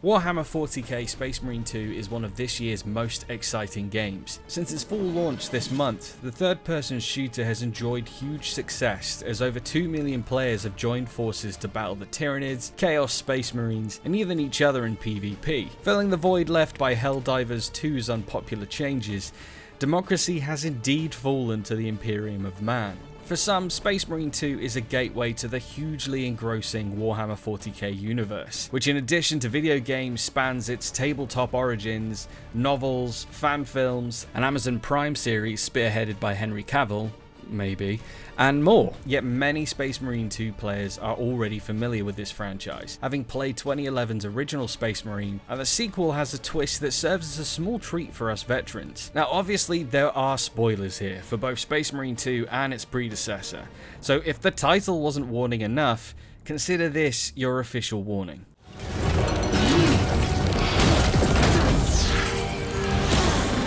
Warhammer 40k Space Marine 2 is one of this year's most exciting games. Since its full launch this month, the third-person shooter has enjoyed huge success as over 2 million players have joined forces to battle the Tyranids, Chaos Space Marines, and even each other in PvP. Filling the void left by Helldivers 2's unpopular changes, democracy has indeed fallen to the Imperium of Man. For some, Space Marine 2 is a gateway to the hugely engrossing Warhammer 40k universe, which in addition to video games spans its tabletop origins, novels, fan films, an Amazon Prime series spearheaded by Henry Cavill, maybe, and more. Yet many Space Marine 2 players are already familiar with this franchise, having played 2011's original Space Marine, and the sequel has a twist that serves as a small treat for us veterans. Now obviously there are spoilers here for both Space Marine 2 and its predecessor, so if the title wasn't warning enough, consider this your official warning.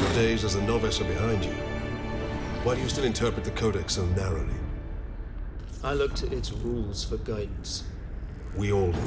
Your days as a novice are behind you. Why do you still interpret the Codex so narrowly? I look to its rules for guidance. We all do.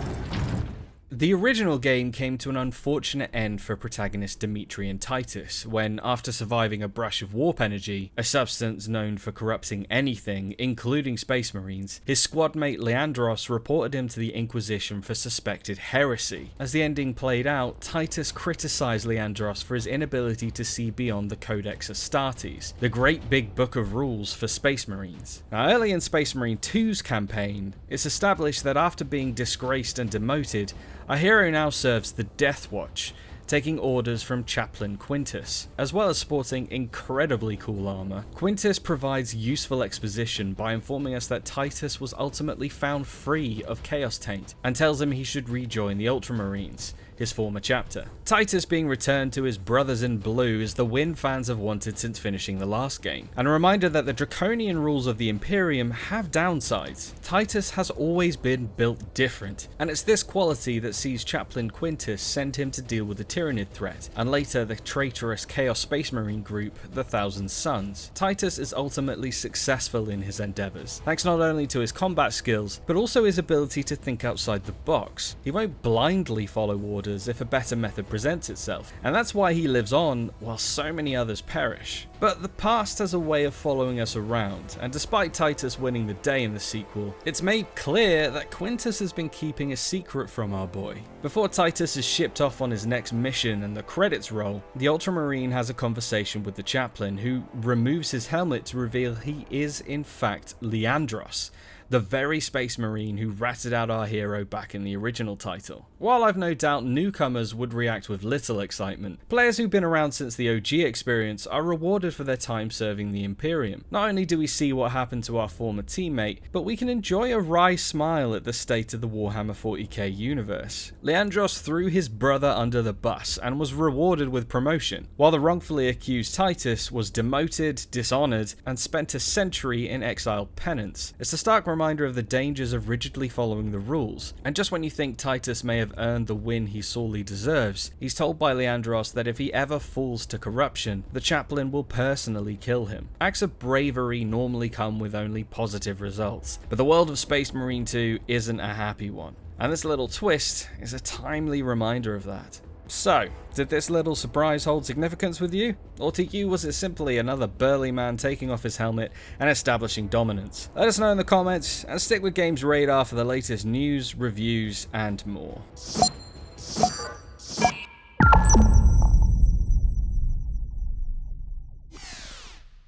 The original game came to an unfortunate end for protagonists Dimitri and Titus, when, after surviving a brush of warp energy, a substance known for corrupting anything, including Space Marines, his squad mate Leandros reported him to the Inquisition for suspected heresy. As the ending played out, Titus criticized Leandros for his inability to see beyond the Codex Astartes, the great big book of rules for Space Marines. Now, early in Space Marine 2's campaign, it's established that after being disgraced and demoted, our hero now serves the Death Watch, taking orders from Chaplain Quintus. As well as sporting incredibly cool armor, Quintus provides useful exposition by informing us that Titus was ultimately found free of Chaos Taint, and tells him he should rejoin the Ultramarines, his former chapter. Titus being returned to his brothers in blue is the win fans have wanted since finishing the last game, and a reminder that the draconian rules of the Imperium have downsides. Titus has always been built different, and it's this quality that sees Chaplain Quintus send him to deal with the Tyranid threat, and later the traitorous Chaos Space Marine group, the Thousand Sons. Titus is ultimately successful in his endeavours, thanks not only to his combat skills, but also his ability to think outside the box. He won't blindly follow orders if a better method presents itself, and that's why he lives on while so many others perish. But the past has a way of following us around, and despite Titus winning the day in the sequel, it's made clear that Quintus has been keeping a secret from our boy. Before Titus is shipped off on his next mission and the credits roll, the Ultramarine has a conversation with the Chaplain, who removes his helmet to reveal he is in fact Leandros, the very Space Marine who ratted out our hero back in the original title. While I've no doubt newcomers would react with little excitement, players who've been around since the OG experience are rewarded for their time serving the Imperium. Not only do we see what happened to our former teammate, but we can enjoy a wry smile at the state of the Warhammer 40k universe. Leandros threw his brother under the bus and was rewarded with promotion, while the wrongfully accused Titus was demoted, dishonoured, and spent a century in exiled penance. It's a stark reminder of the dangers of rigidly following the rules, and just when you think Titus may have earned the win he sorely deserves, he's told by Leandros that if he ever falls to corruption, the Chaplain will personally kill him. Acts of bravery normally come with only positive results, but the world of Space Marine 2 isn't a happy one, and this little twist is a timely reminder of that. So, did this little surprise hold significance with you? Or to you was it simply another burly man taking off his helmet and establishing dominance? Let us know in the comments, and stick with GamesRadar for the latest news, reviews, and more.